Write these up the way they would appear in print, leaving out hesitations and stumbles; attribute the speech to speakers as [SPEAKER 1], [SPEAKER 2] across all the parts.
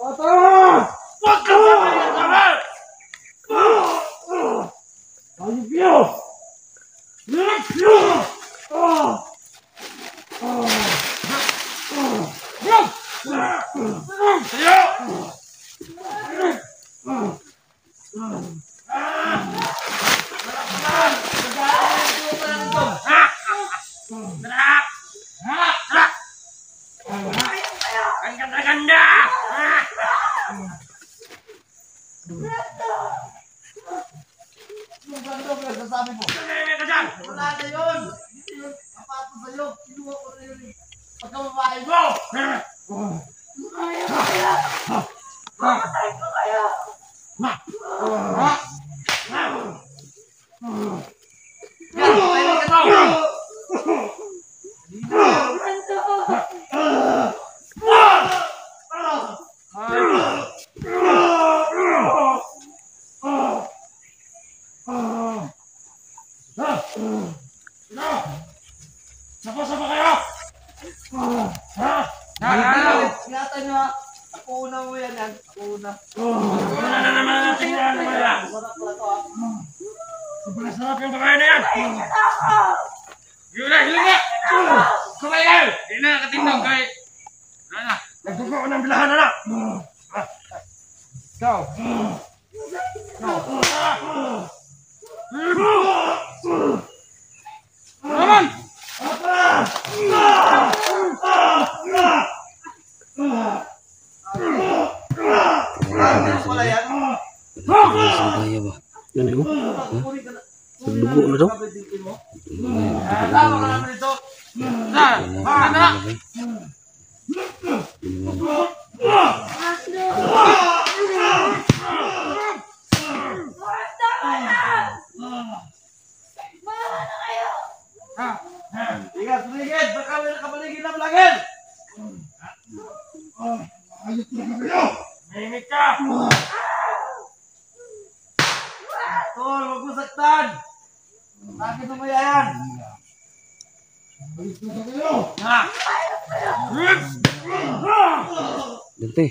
[SPEAKER 1] Huwag ka ba kaya naman! Ayup yun! Ang ganda-ganda!
[SPEAKER 2] Yung ganda mo nagsasabi mo.
[SPEAKER 1] Tumimik ka dyan!
[SPEAKER 2] Wala na yun. Hindi yun. Kapato sa'yo. Kinuha ko na yun eh. Pagkababae mo. Kaya. Mamatay ko kaya. Yan, tayo ka daw.
[SPEAKER 1] Sapa-sapa kayo!
[SPEAKER 2] Ingatan nyo ha. Ako una mo yan. Ako una.
[SPEAKER 1] Wala na naman ang tingnan naman yan!
[SPEAKER 2] Sarap pala to ha.
[SPEAKER 1] Sobrang sarap yung babae na yan! Yun na! Hiling na! Kumay kayo! Hindi na nakatindong kay... Wala na! Nagdugo ko ng bilahan na na! Ikaw! Naman!
[SPEAKER 2] Ano pala yan?
[SPEAKER 3] Kaya ba? Yan yun. Dugo na daw.
[SPEAKER 2] Tama ka naman ito. Ingat, paligid! Baka may nakapaligid na palagin!
[SPEAKER 1] Mimik ka!
[SPEAKER 2] Tol, huwag mo saktan! Bakit mo yan?
[SPEAKER 3] Dante.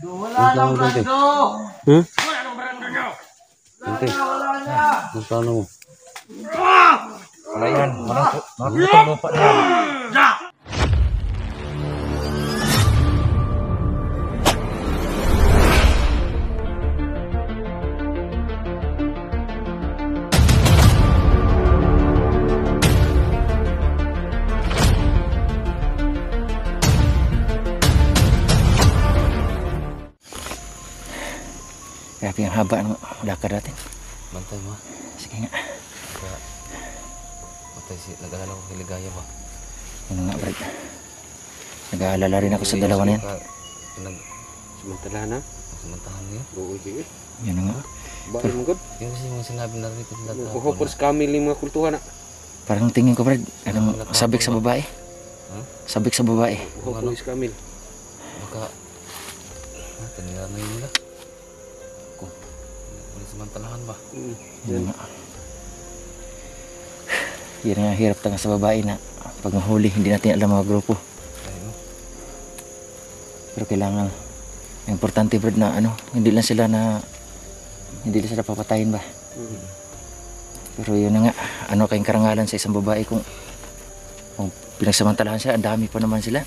[SPEAKER 2] Wala lang, Brando!
[SPEAKER 1] Wala nang barangay nyo!
[SPEAKER 2] Wala na!
[SPEAKER 3] Ang plano mo?
[SPEAKER 4] Wala yan. Marang lupa na yan.
[SPEAKER 1] Ja!
[SPEAKER 4] Grabe ang haba ng lakad natin.
[SPEAKER 3] Bantay mo.
[SPEAKER 4] Sige nga.
[SPEAKER 3] Kaya, matay si nag-aalala ko kay Ligaya ba?
[SPEAKER 4] Ano nga, Brad? Nag-aalala rin ako sa dalawa na yan.
[SPEAKER 3] Samantalahan na? Samantalahan na yan? Oo, sige.
[SPEAKER 4] Yan nga.
[SPEAKER 3] Bakit mo good? Yung kasi mga sinabi na rin ito.
[SPEAKER 5] Hopers kami mga kultuhan na.
[SPEAKER 4] Parang tingin ko, Brad, anong sabik sa babae? Sabik sa babae.
[SPEAKER 5] Hopers kami.
[SPEAKER 3] Baka, tinira na yun nila. Kung, samantalahan ba?
[SPEAKER 4] Yan nga. Yan nga, hirap tanga sa babae na pag mahuli, hindi natin alam mga grupo. Pero kailangan, importante, Brad, na hindi lang sila papatayin ba? Pero yun na nga, ano kayong karangalan sa isang babae kung pinagsamantalahan siya, ang dami pa naman nila.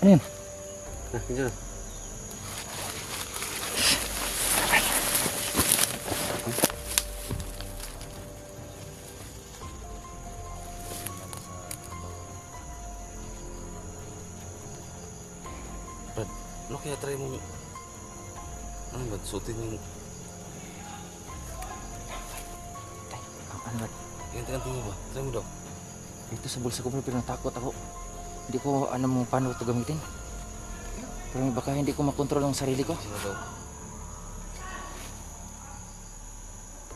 [SPEAKER 4] Ano yun?
[SPEAKER 3] Brad, ano kaya try mo? Ano ba? Suotin yung...
[SPEAKER 4] Ano ba?
[SPEAKER 3] Yung tingin ba? Try mo daw.
[SPEAKER 4] Ito sa bulsa ko, pero natakot ako. Hindi ko alam paano ito gamitin. Pero baka hindi ko makontrol ang sarili ko.
[SPEAKER 3] Sino daw?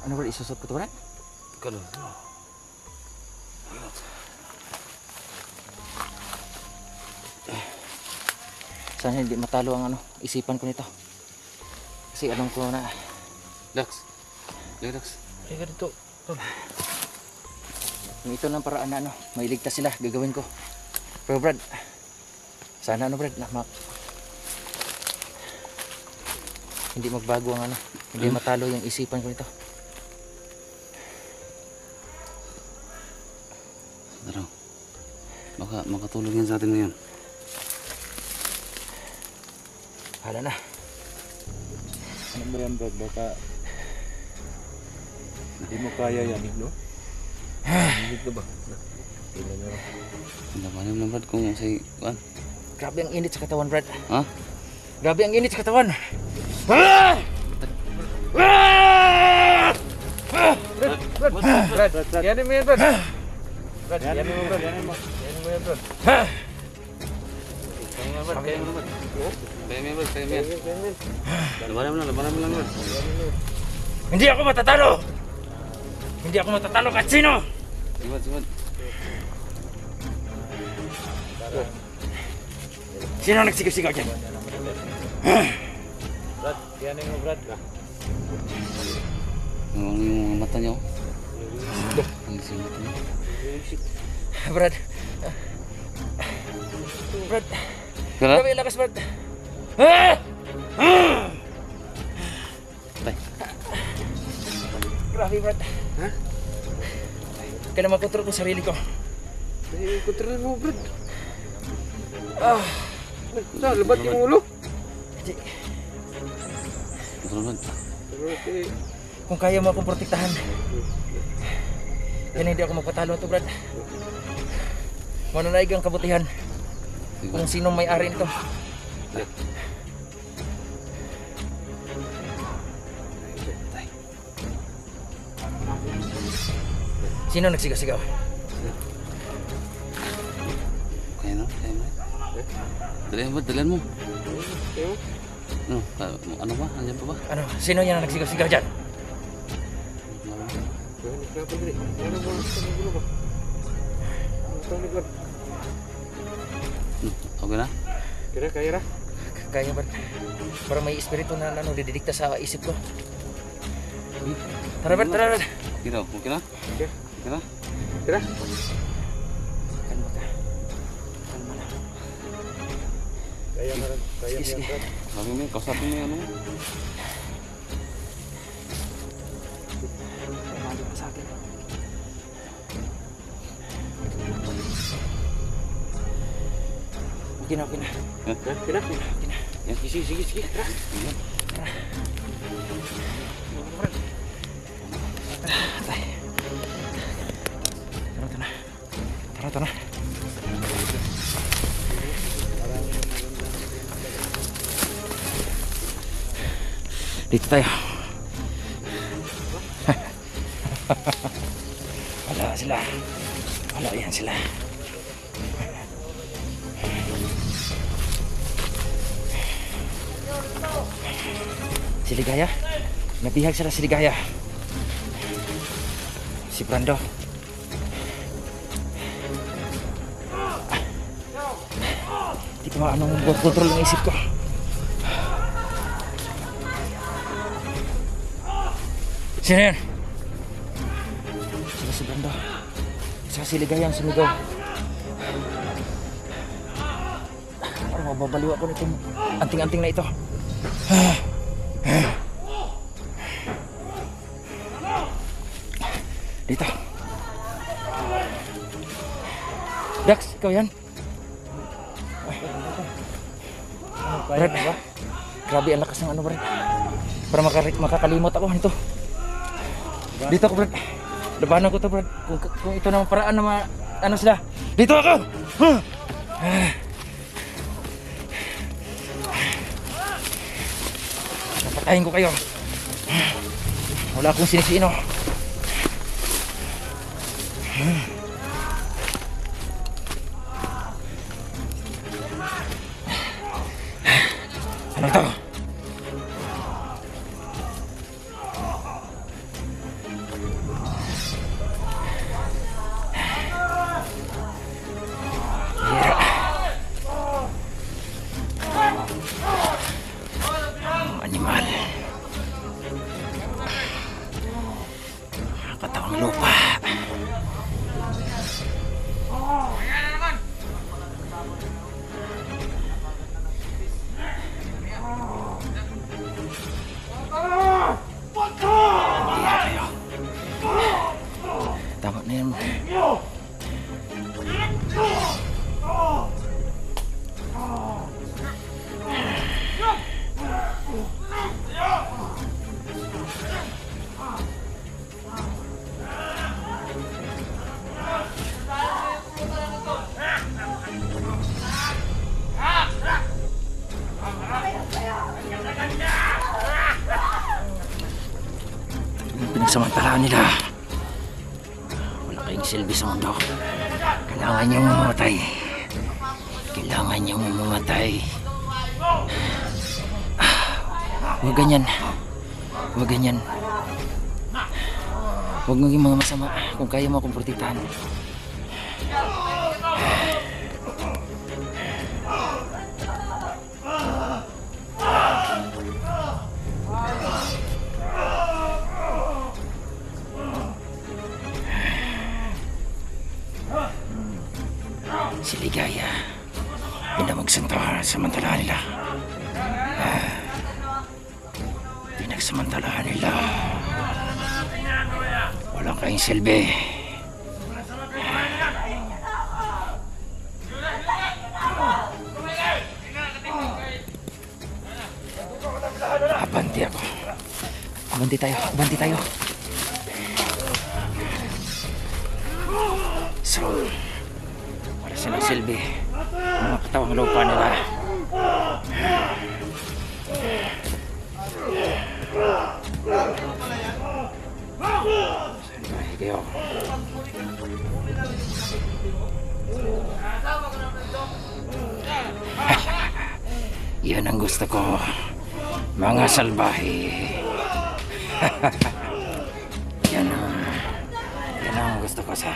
[SPEAKER 4] Ano ba? Isusot ko ito, Brad?
[SPEAKER 3] Ikaw daw.
[SPEAKER 4] Sana hindi matalo ang isipan ko nito. Kasi alam ko na...
[SPEAKER 3] Dax. Dax.
[SPEAKER 4] Kaya dito. Kung ito lang paraan na mailigtas sila, gagawin ko. Pero Brad, sana Brad, hindi magbago ang hindi matalo yung isipan ko nito.
[SPEAKER 3] Tara. Baka makatulong yan sa atin ngayon.
[SPEAKER 4] Hala na.
[SPEAKER 2] Ano mo yan, Brad? Baka hindi mo kaya yan, no? Hindi na ba? Tingnan nyo.
[SPEAKER 3] Labanan mo Brad kung say kuan.
[SPEAKER 4] Grabe ang init sa katawan, Brad.
[SPEAKER 3] Ha?
[SPEAKER 4] Grabe ang init sa katawan.
[SPEAKER 2] Brad, yan mo yan, Brad. Brad, yan mo, Brad. Yan mo yan, Brad.
[SPEAKER 3] Kaya mo Brad. Kaya mo yan. Labanan mo lang Brad.
[SPEAKER 4] Hindi ako matatalo. Hindi ako matatalo kahit sino.
[SPEAKER 3] Sibat.
[SPEAKER 4] Sino ang nagsigaw-sigaw dyan?
[SPEAKER 2] Brad, yan mo, Brad.
[SPEAKER 3] Yung mata niya. Ang sibat niya.
[SPEAKER 4] Brad. Brad.
[SPEAKER 3] Kala?
[SPEAKER 4] Grabe ang lakas, Brad.
[SPEAKER 3] Tay.
[SPEAKER 4] Grabe, Brad.
[SPEAKER 5] Ha?
[SPEAKER 4] Kaya na makontrol ko sarili ko.
[SPEAKER 5] Kontrol mo, Brad.
[SPEAKER 2] Sa, labat yung ulo.
[SPEAKER 4] Hindi.
[SPEAKER 3] Kontrol Brad.
[SPEAKER 4] Kung kaya mo akong protektahan, yan hindi ako magpatalo ito, Brad. Mananaig ang kabutihan kung sinong may-ari nito. Sino nagsigaw-sigaw?
[SPEAKER 3] Kaya no? Dalihan mo. Ano ba? Andiyan pa ba?
[SPEAKER 4] Ano? Sino yan ang nagsigaw-sigaw dyan?
[SPEAKER 3] Okay na?
[SPEAKER 2] Kaya.
[SPEAKER 4] Kaya, Brad. Para may espiritu na didikta sa isip ko. Tara, Brad. Tara.
[SPEAKER 3] Okay na? Okay na?
[SPEAKER 2] Kira.
[SPEAKER 4] Kalma ka. Kalma na.
[SPEAKER 2] Kaya mo yan,
[SPEAKER 4] Sige.
[SPEAKER 2] Brad.
[SPEAKER 3] Sabi mo, kausapin mo yung ano mo.
[SPEAKER 4] Umali ka sa akin. Okay na.
[SPEAKER 2] Kira.
[SPEAKER 3] Yan, sige. Tara.
[SPEAKER 4] Tara. Dito tayo. Wala sila. Wala yan sila. Si Ligaya. Nabihag sila si Ligaya. Si Brando. Hindi ko anong buat kontrol ng isip ko. Sino yan? Sila si Brando. Saka si Ligaya ang sumigaw. Parang mababaliw ako nitong anting-anting na ito. Dito. Dax, ikaw yan? Brad, grabe ang lakas ng ano, Brad. Para makakalimot ako nito. Dito ako, Brad. Labanan ko to, Brad. Kung ito naman paraan na ano sila. Dito ako! Napatayin ko kayo. Wala akong sinisino. Ano to? Animal. mga lupa. Iya kayo. Tama na yan. Pinagsamantalaan nila. Wala kayong silbi sa mundo. Kailangan niyong mamatay. Kailangan niyong mamatay. Huwag ganyan. Huwag ganyan. Huwag maging mga masama kung kaya mo akong protektahan. Si Ligaya, pinagsamantalahan nila. Pinagsamantalahan nila. Walang kayong silbi. Abanti ako. Abanti tayo, abanti tayo. So, wala silang silbi. Mga katawang lupa nila. Saan kayo? Yan ang gusto ko, mga salbahe. Yan ang gusto ko sa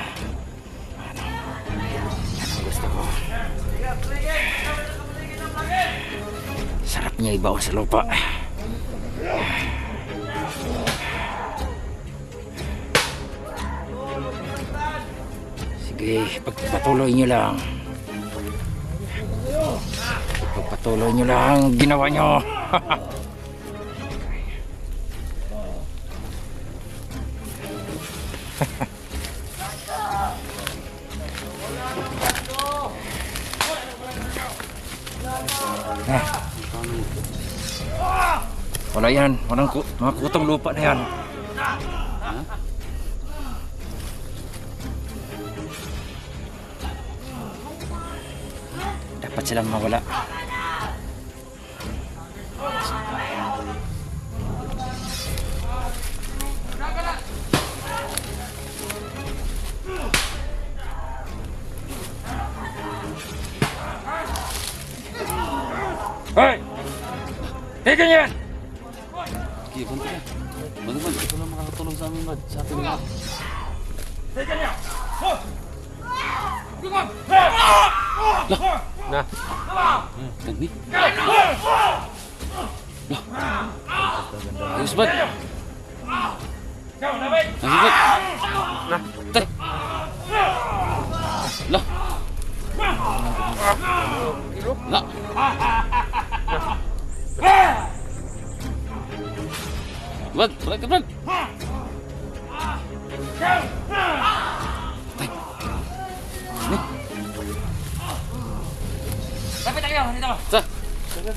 [SPEAKER 4] yan ang gusto ko. Sarap niya ibaw sa lupa. Sige, pagpatuloy nyo lang. Pagpatuloy nyo lang ang ginawa nyo. Wala yan, walang mga kutong lupa na yan. Dapat silang mawala. Hoy! Tignan yan!
[SPEAKER 3] Okay, bantu ya. Bantu, Bad. Ito lang makakatulong sa amin, Bad. Sa atin nga.
[SPEAKER 2] Nah.
[SPEAKER 3] Gani. Ayos, Bad. Ayos, Bad.
[SPEAKER 2] Nah.
[SPEAKER 3] Tay. Lah. Lah. Bad, balik ke Bad. Tay. Nih.
[SPEAKER 4] Lapit tayo dito.
[SPEAKER 3] Sa.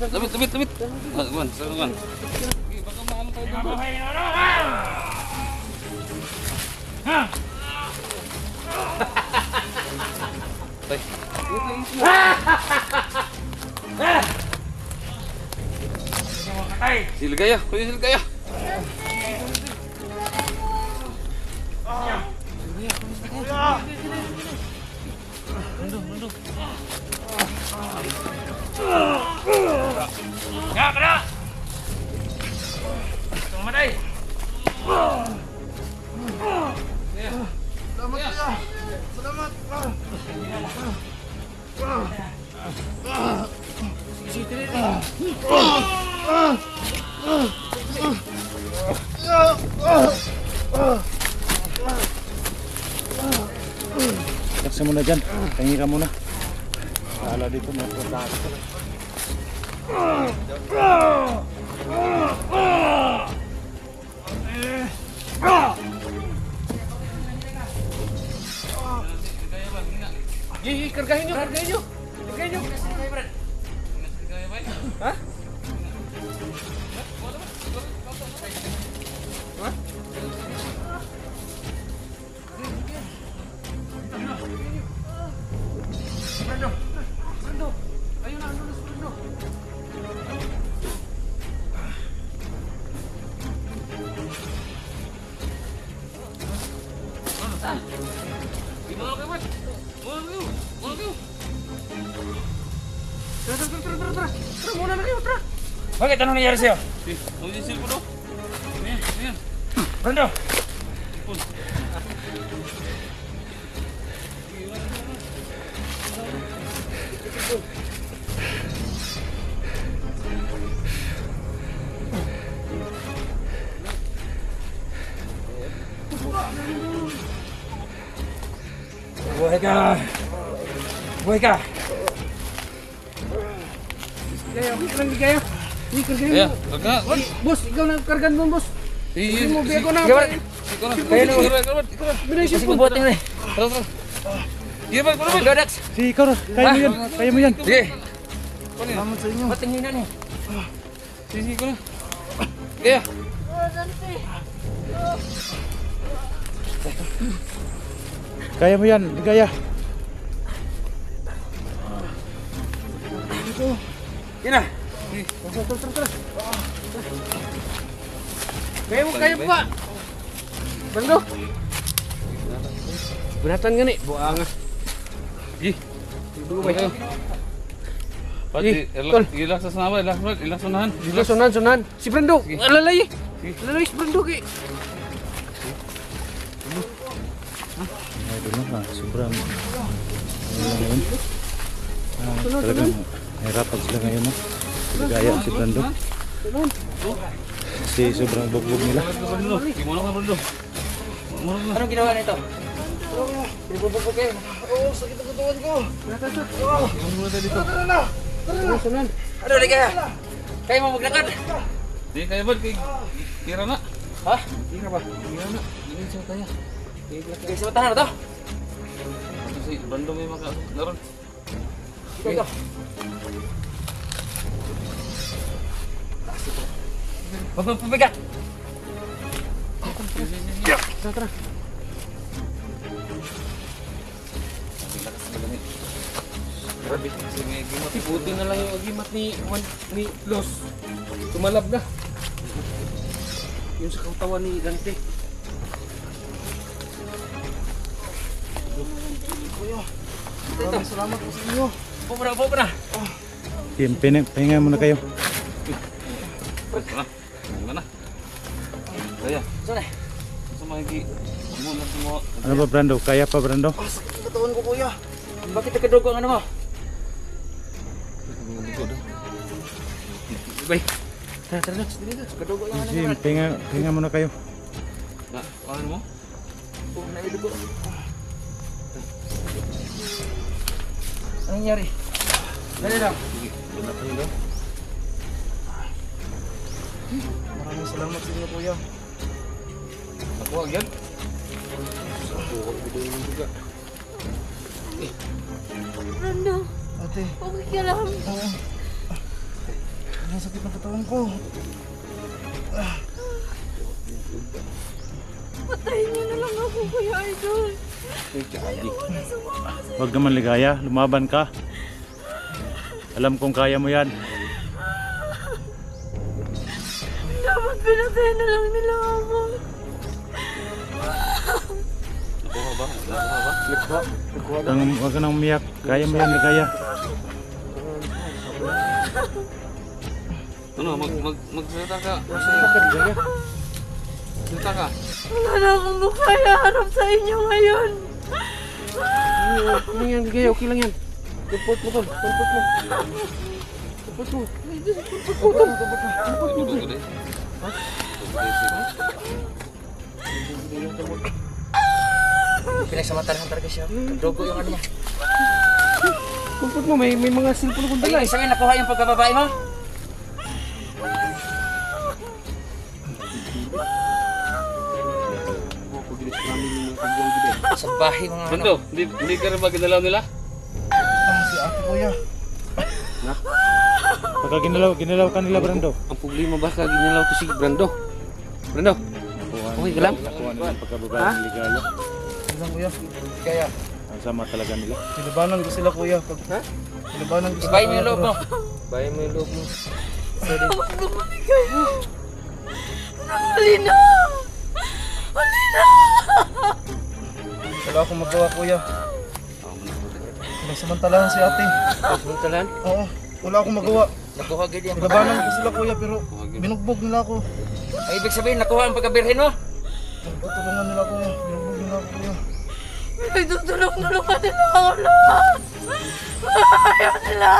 [SPEAKER 3] Lebit. Teman. Baka maano tayo dito. Tay. Si Ligaya, kuya si Ligaya.
[SPEAKER 4] Ya, kena. Mamatay. Selamat.
[SPEAKER 2] ka muna dyan. Tangi ka muna. Paala dito, mapunta ka.
[SPEAKER 5] Kargahin nyo, kargahin nyo. Kargahin nyo. Ha?
[SPEAKER 4] Bakit? Anong nangyari sa'yo?
[SPEAKER 3] Oh, yung cellphone daw. Ayan.
[SPEAKER 4] Brando! Buhay ka! Buhay ka!
[SPEAKER 5] Gaya, okay lang, Gaya. Hindi, kargahin
[SPEAKER 3] Ayan,
[SPEAKER 5] mo.
[SPEAKER 3] karga.
[SPEAKER 5] Boss, ikaw na kargan mo, boss. Hindi mo, biya ko na.
[SPEAKER 3] Ikaw na.
[SPEAKER 4] Kaya na.
[SPEAKER 3] Ikaw na.
[SPEAKER 5] Binay siya
[SPEAKER 4] Kasi
[SPEAKER 5] po.
[SPEAKER 4] bubuhat nyo eh.
[SPEAKER 3] Tara, tara. Iya, Bal. Kuno, Bal.
[SPEAKER 4] Go, Dax!
[SPEAKER 2] Sige, ikaw na. Kaya mo yan. Kaya mo yan.
[SPEAKER 4] Sige!
[SPEAKER 2] Salamat sa inyo.
[SPEAKER 4] Ba't tingin eh?
[SPEAKER 3] Sige, kuno. Kaya.
[SPEAKER 2] Kaya mo yan. Ligaya.
[SPEAKER 4] Yan na!
[SPEAKER 5] Kaya mo pa. Bando. Bunatan nga ni, buanga.
[SPEAKER 3] Gi.
[SPEAKER 5] Ayo.
[SPEAKER 3] Pati,
[SPEAKER 5] tol.
[SPEAKER 3] ilak sa sana, ilak sunahan.
[SPEAKER 5] Dilo sunan. Si Brando, alalay. Alalay si Brando kay.
[SPEAKER 2] Ay, doon na. Sobrang. Ngayon. Talagang hirapan sila ngayon. No? Ligaya si Brando. Kasi sobrang bugbog nila.
[SPEAKER 3] Gimana ka, Brando?
[SPEAKER 4] Anong ginawa nito? Pinabubog kayo.
[SPEAKER 5] Sunan.
[SPEAKER 4] Ano, di kaya? Kaya mo maglakad?
[SPEAKER 3] Di kaya, Bal. Kira na.
[SPEAKER 4] Ha?
[SPEAKER 5] Ira ba? Ira na. Dili sa tayo.
[SPEAKER 4] Kaya sa matahan na to?
[SPEAKER 3] Kasi Brando may naroon.
[SPEAKER 4] Ito. Huwag mong pabigat!
[SPEAKER 5] Tara.
[SPEAKER 3] Grabe. Sige, gimot.
[SPEAKER 5] Buti na lang yung agimat ni Los. Tumalab na. Yung sa katawan ni Dante. Maraming salamat po sa inyo.
[SPEAKER 4] Upo na!
[SPEAKER 2] Team, pahinga muna kayo.
[SPEAKER 3] Mana? Mana? Kaya.
[SPEAKER 4] Saan eh?
[SPEAKER 3] Sa mga gi. Muna semua.
[SPEAKER 2] Ano ba, Brando? Kaya pa, Brando?
[SPEAKER 4] Katawan ko, kuya. Bakit nagkadugo ang ano mo?
[SPEAKER 5] Bay. Tara.
[SPEAKER 4] Kadugo yung ano mo.
[SPEAKER 2] Team, pahinga muna kayo.
[SPEAKER 3] Na, ano mo?
[SPEAKER 4] Kung naidugo. Anong nangyari? Dali lang.
[SPEAKER 3] Sige, bunatan daw.
[SPEAKER 5] Maraming salamat sa inyo, kuya.
[SPEAKER 3] Ako agad.
[SPEAKER 6] Brando,
[SPEAKER 5] Ate,
[SPEAKER 6] okay ka lang.
[SPEAKER 5] ang sakit ng katawan ko.
[SPEAKER 6] Patayin niyo na lang ako, Kuya Idol.
[SPEAKER 2] Huwag naman ligaya. Lumaban ka. Alam kong kaya mo yan.
[SPEAKER 6] Dapat pinatay na lang nila ako.
[SPEAKER 3] Nakuha ba? Nakuha ba?
[SPEAKER 2] Huwag ka nang umiyak. Kaya mo yan, ligaya.
[SPEAKER 3] Ano, magsalita ka. Salita ka.
[SPEAKER 6] Wala na akong makaya harap sa inyo ngayon.
[SPEAKER 5] Okay lang yan, Gaya. Okay lang yan. Tumpot mo, tol. Tumpot mo. Tumpot mo.
[SPEAKER 3] Duduk ko din.
[SPEAKER 4] pinagsamantalahan talaga siya. Dugo yung ano niya.
[SPEAKER 5] Kumput mo, may mga cellphone kong dala
[SPEAKER 4] Ay, sabihin, nakuha yung pagkababae mo? Sa bahay mga ano.
[SPEAKER 2] Brando, hindi ka rin ba ginalaw nila?
[SPEAKER 1] Si ate kuya.
[SPEAKER 7] Pagka ginalaw ka nila, Brando.
[SPEAKER 5] Ang problema ba ka ginalaw to si Brando? Brando, okay ka lang?
[SPEAKER 7] Nakuha nila ang pagkababae ng ligaya.
[SPEAKER 1] Ilang kuya.
[SPEAKER 4] Kaya,
[SPEAKER 7] Ang sama talaga nila.
[SPEAKER 1] Nilabanan ko sila kuya. Nilabanan ko sila.
[SPEAKER 4] ibayin mo yung loob mo.
[SPEAKER 5] Bayan mo yung loob mo.
[SPEAKER 6] Huwag bumalik kayo. Huli na! Huli na!
[SPEAKER 1] Wala akong magawa kuya. Pinagsamantalahan si ate.
[SPEAKER 5] Pagpuntalan?
[SPEAKER 1] Oo. Wala akong magawa.
[SPEAKER 4] Nakuha agad yung
[SPEAKER 1] Nilabanan ko sila kuya pero binugbog nila ako.
[SPEAKER 4] Ay, ibig sabihin, nakuha ang pagkabirhin mo?
[SPEAKER 1] Tutulungan nila ako. Binugbog nila ako kuya.
[SPEAKER 6] Pinagtutulong-tulungan nila ako lahat. Ayaw nila.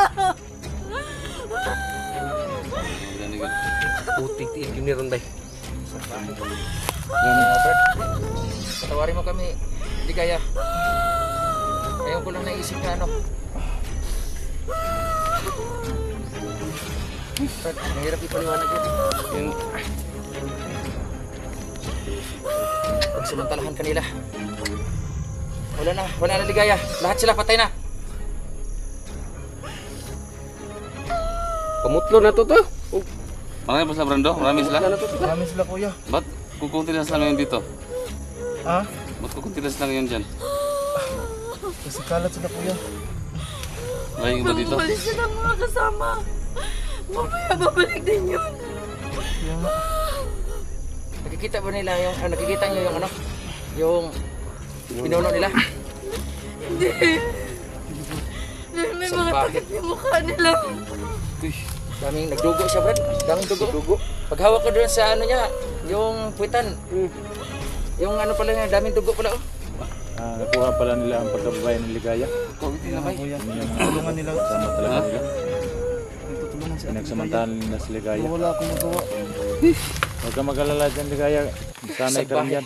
[SPEAKER 5] Putik tiig yun ni Ronday.
[SPEAKER 4] Brad, patawarin mo kami. Hindi kaya. Ayaw ko lang naisip na ano. Brad, mahirap ipaliwanag yun. Yung... Pagsamantalahan kanila. Wala na ligaya. Lahat sila patay na.
[SPEAKER 5] Pamutlo na to to.
[SPEAKER 3] Marami pa sila, Brando? Marami sila?
[SPEAKER 1] Marami sila kuya.
[SPEAKER 3] Ba't kukunti na sila ngayon dito?
[SPEAKER 1] Ha?
[SPEAKER 3] Ba't kukunti na sila ngayon dyan?
[SPEAKER 1] Kasi kalat sila kuya.
[SPEAKER 3] Maraming iba dito?
[SPEAKER 6] Bumalik sila mga kasama. Mamaya babalik din yun.
[SPEAKER 1] Kaya nga.
[SPEAKER 4] Nakikita ba nila yung... nakikita nyo yung ano? Yung... pinuno nila?
[SPEAKER 6] Hindi. Dahil may mga
[SPEAKER 4] Salbahe.
[SPEAKER 6] takip yung mukha nila.
[SPEAKER 4] Daming nagdugo siya, Brad. Daming dugo. Paghawak ko doon sa ano niya, yung puwitan. Yung ano pala niya, daming dugo pala. Oh.
[SPEAKER 7] Nakuha pala nila ang pagkababae ng ligaya.
[SPEAKER 3] Kukunti na ba?
[SPEAKER 1] Kuya. Tulungan nila.
[SPEAKER 7] Sama talaga nila.
[SPEAKER 1] Tutulungan si ate.
[SPEAKER 7] Pinagsamantahan nila sa ligaya.
[SPEAKER 1] Wala akong magawa.
[SPEAKER 7] Huwag ka mag-alala dyan, ligaya. Sanay ka rin yan.